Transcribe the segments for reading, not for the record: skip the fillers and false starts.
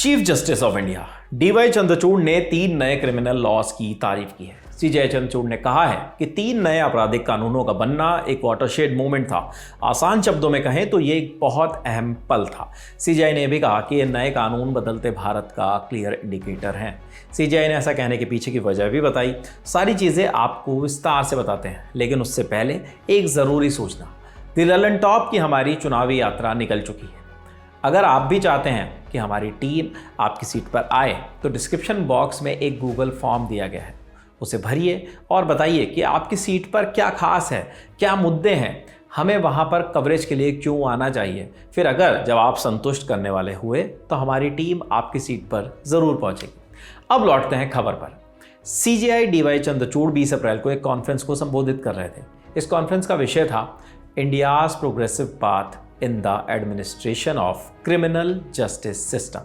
Chief justice of India DY Chandrachud ने 3 नए criminal laws की तारीफ की है। सीजेआई चंद्रचूड़ ने कहा है कि 3 नए आपराधिक कानूनों का बनना एक वाटरशेड मूवमेंट था। आसान शब्दों में कहें तो ये एक बहुत अहम पल था। सीजेआई ने भी कहा कि ये नए कानून बदलते भारत का क्लियर इंडिकेटर हैं। सीजेआई ने ऐसा कहने के पीछे की वजह भी बताई। सारी चीज़ें आपको विस्तार से बताते हैं, लेकिन उससे पहले एक ज़रूरी सूचना। द ललन टॉप की हमारी चुनावी यात्रा निकल चुकी है। अगर आप भी चाहते हैं कि हमारी टीम आपकी सीट पर आए तो डिस्क्रिप्शन बॉक्स में एक गूगल फॉर्म दिया गया है, उसे भरिए और बताइए कि आपकी सीट पर क्या खास है, क्या मुद्दे हैं, हमें वहां पर कवरेज के लिए क्यों आना चाहिए। फिर अगर जब आप संतुष्ट करने वाले हुए तो हमारी टीम आपकी सीट पर ज़रूर पहुंचेगी। अब लौटते हैं खबर पर। सीजेआई डीवाई चंद्रचूड़ 20 अप्रैल को एक कॉन्फ्रेंस को संबोधित कर रहे थे। इस कॉन्फ्रेंस का विषय था India's progressive path in the administration of criminal justice system,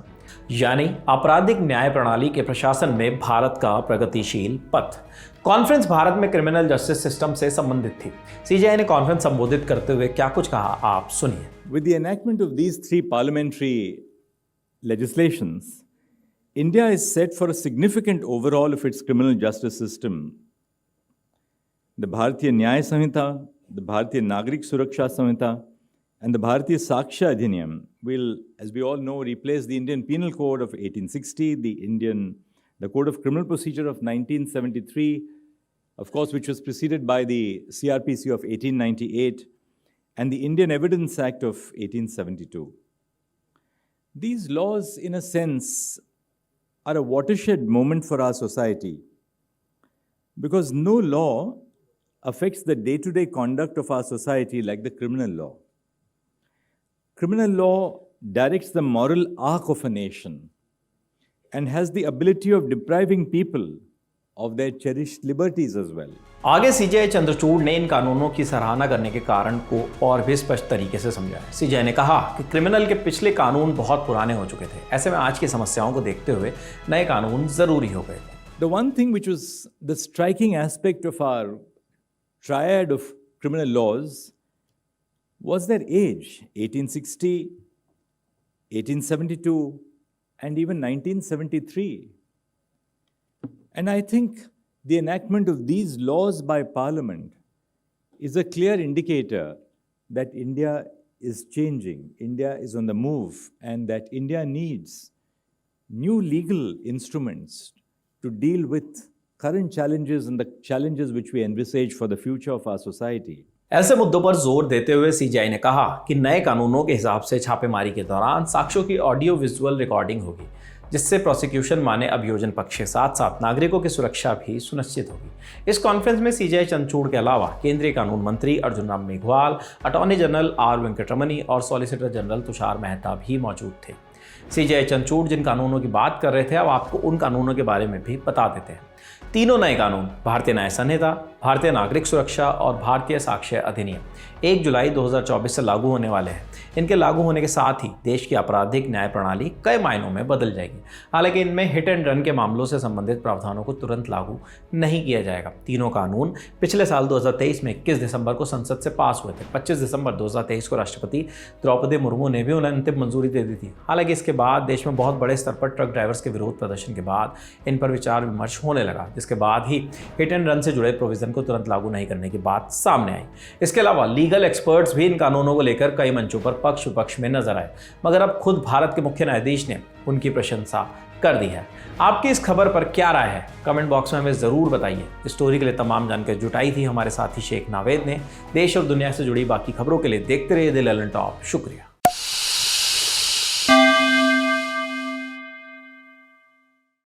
यानी आपराधिक न्याय प्रणाली के प्रशासन में भारत का प्रगतिशील पथ। कॉन्फ्रेंस भारत में क्रिमिनल जस्टिस सिस्टम से संबंधित थी। सीजेआई ने कॉन्फ्रेंस संबोधित करते हुए क्या कुछ कहा, आप सुनिए। With the enactment of these 3 parliamentary legislations, India is set for a significant overhaul of its criminal justice system. The Bharatiya Nyaya Samhita, the Bharatiya Nagrik Suraksha Samhita, and the Bharatiya Sakshya Adhiniyam will, as we all know, replace the Indian Penal Code of 1860, the Code of Criminal Procedure of 1973, of course, which was preceded by the CRPC of 1898, and the Indian Evidence Act of 1872. These laws, in a sense, are a watershed moment for our society, because no law affects the day-to-day conduct of our society like the criminal law. Criminal law directs the moral arc of a nation and has the ability of depriving people of their cherished liberties as well. आगे CJI Chandrachud ने इन कानूनों की सराहना करने के कारण को और भी स्पष्ट तरीके से समझाया। सीजेआई ने कहा कि क्रिमिनल के पिछले कानून बहुत पुराने हो चुके थे। ऐसे में आज की समस्याओं को देखते हुए नए कानून जरूरी हो गए थे। The one thing which was the striking aspect of our triad of criminal laws was their age, 1860, 1872, and even 1973. And I think the enactment of these laws by Parliament is a clear indicator that India is changing, India is on the move, and that India needs new legal instruments to deal with current challenges and the challenges which we envisage for the future of our society. ऐसे मुद्दों पर जोर देते हुए CJI ने कहा कि नए कानूनों के हिसाब से छापेमारी के दौरान साक्ष्यों की ऑडियो विजुअल रिकॉर्डिंग होगी, जिससे प्रोसिक्यूशन माने अभियोजन पक्ष के साथ साथ नागरिकों की सुरक्षा भी सुनिश्चित होगी। इस कॉन्फ्रेंस में सीजेआई चंद्रचूड़ के अलावा केंद्रीय कानून मंत्री Arjun Ram Meghwal, attorney general R Venkataramani और सॉलिसिटर जनरल तुषार मेहता भी मौजूद थे। सीजेआई चंद्रचूड़ जिन कानूनों की बात कर रहे थे, अब आपको उन कानूनों के बारे में भी बता देते हैं। तीनों नए कानून, भारतीय न्याय संहिता, भारतीय नागरिक सुरक्षा और भारतीय साक्ष्य अधिनियम 1 जुलाई 2024 से लागू होने वाले हैं। इनके लागू होने के साथ ही देश की आपराधिक न्याय प्रणाली कई मायनों में बदल जाएगी। हालांकि इनमें हिट एंड रन के मामलों से संबंधित प्रावधानों को तुरंत लागू नहीं किया जाएगा। तीनों कानून पिछले साल 2023 में 21 दिसंबर को संसद से पास हुए थे। 25 दिसंबर 2023 को राष्ट्रपति द्रौपदी मुर्मू ने भी उन्हें अंतिम मंजूरी दे दी थी। हालांकि इसके बाद देश में बहुत बड़े स्तर पर ट्रक ड्राइवर्स के विरोध प्रदर्शन के बाद इन पर विचार विमर्श होने लगा, जिसके बाद ही हिट एंड रन से जुड़े प्रोविजन को तुरंत लागू नहीं करने की बात सामने आई। इसके अलावा लीगल एक्सपर्ट्स भी इन कानूनों को लेकर कई मंचों पर पक्ष विपक्ष में नजर आए, मगर अब खुद भारत के मुख्य न्यायाधीश ने उनकी प्रशंसा कर दी है। आपकी इस खबर पर क्या राय है, कमेंट बॉक्स में हमें जरूर बताइए। इस स्टोरी के लिए तमाम जानकारी जुटाई थी हमारे साथी शेख नावेद ने। देश और दुनिया से जुड़ी बाकी खबरों के लिए देखते रहिए द ललन टॉप। शुक्रिया।